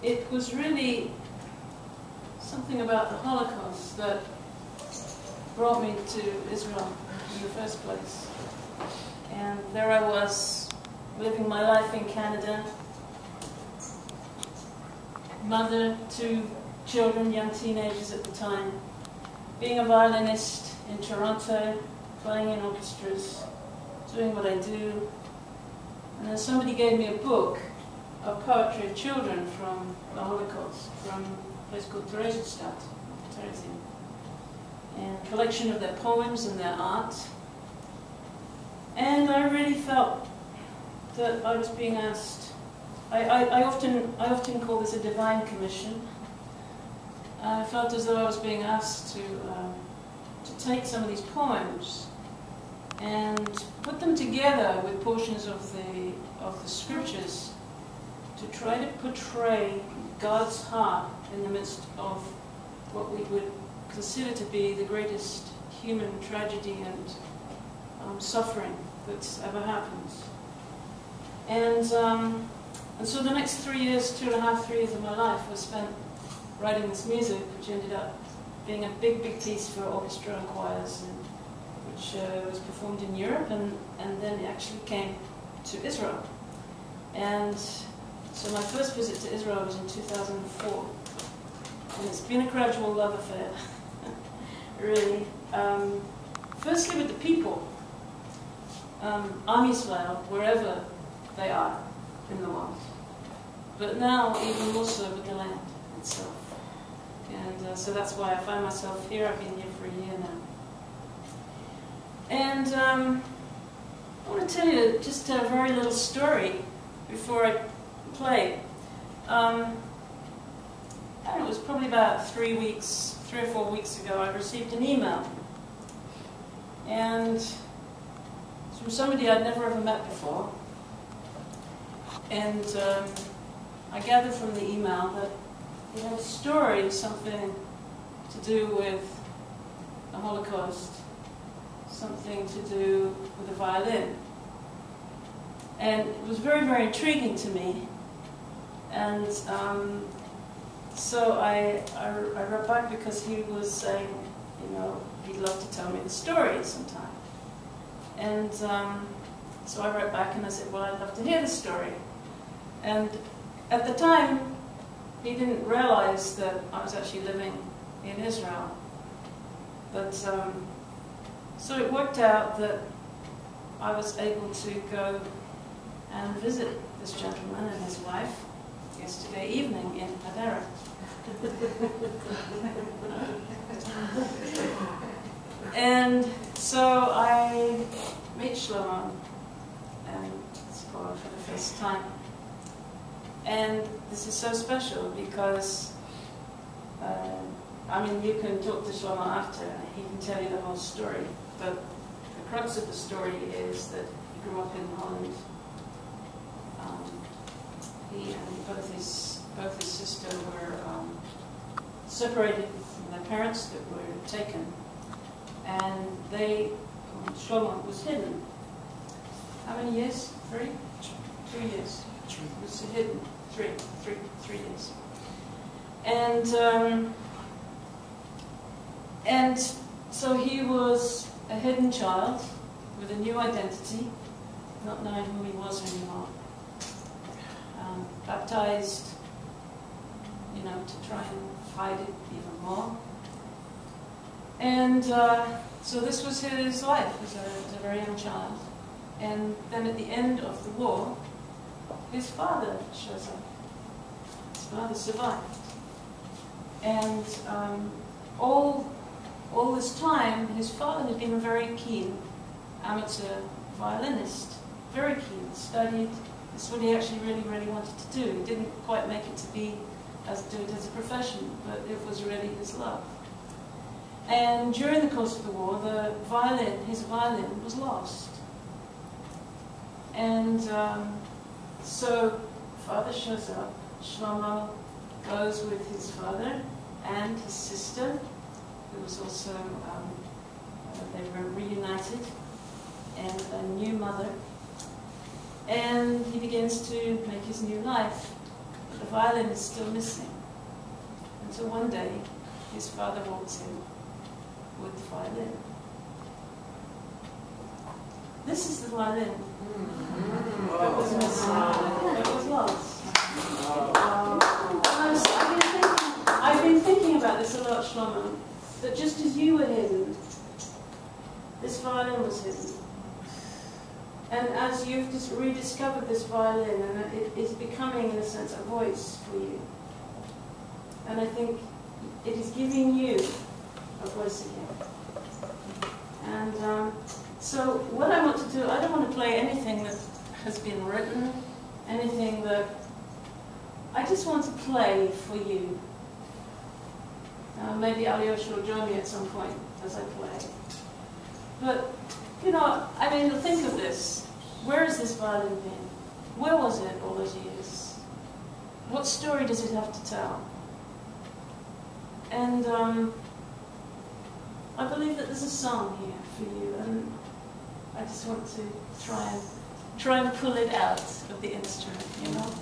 it was really something about the Holocaust that brought me to Israel in the first place. And there I was, living my life in Canada, mother to children, young teenagers at the time, being a violinist in Toronto, playing in orchestras, doing what I do. And then somebody gave me a book of poetry of children from the Holocaust, from a place called Theresienstadt, and a collection of their poems and their art. And I really felt that I was being asked. I often call this a divine commission. I felt as though I was being asked to take some of these poems and put them together with portions of the scriptures to try to portray God's heart in the midst of what we would consider to be the greatest human tragedy and suffering that's ever happened. And so the next 3 years, 2.5, 3 years of my life was spent writing this music, which ended up being a big, big piece for orchestra and choirs, and which was performed in Europe, and then it actually came to Israel. And so my first visit to Israel was in 2004, and it's been a gradual love affair, really. Firstly with the people, Am Yisrael, wherever they are in the world, but now even more so with the land itself. And so that's why I find myself here. I've been here for a year now. And I want to tell you just a very little story before I play. It was probably about 3 or 4 weeks ago, I received an email. And it's from somebody I'd never ever met before. And I gathered from the email that it had a story, something to do with the Holocaust, something to do with the violin. And it was very, very intriguing to me. And so I wrote back because he was saying, you know, he'd love to tell me the story sometime. And so I wrote back and I said, well, I'd love to hear the story. And at the time, he didn't realize that I was actually living in Israel. But so it worked out that I was able to go and visit this gentleman and his wife yesterday evening in Hadera. And so I meet Shlomo and Zipporah for the first time. And this is so special because, I mean, you can talk to Shlomo after, he can tell you the whole story, but the crux of the story is that he grew up in Holland. He and both his sisters were separated from their parents that were taken, and Shlomo was hidden. How many years? 3? 2 years. He was hidden. 3 years. And so he was a hidden child with a new identity, not knowing who he was anymore. Baptized, you know, to try and hide it even more. And so this was his life as a very young child. And then at the end of the war, his father shows up. His father survived. And all this time, his father had been a very keen amateur violinist. Very keen, studied. This is what he actually really, really wanted to do. He didn't quite make it to do it as a profession, but it was really his love. And during the course of the war, his violin was lost. And so father shows up. Shlomo goes with his father and his sister, who was also, they were reunited, and a new mother. And he begins to make his new life. but the violin is still missing. Until one day, his father walks in with the violin. This is the violin that was missing, that was lost. I've been thinking about this a lot, Shlomo, that just as you were hidden, this violin was hidden. And as you've just rediscovered this violin, and it is becoming, in a sense, a voice for you. And I think it is giving you a voice again. And so what I want to do, I don't want to play anything that has been written, anything that... I just want to play for you. Maybe Alyosha will join me at some point as I play. But, you know, I mean, think of this. Where has this violin been? Where was it all those years? What story does it have to tell? And I believe that there's a song here for you, and I just want to try and pull it out of the instrument, you know?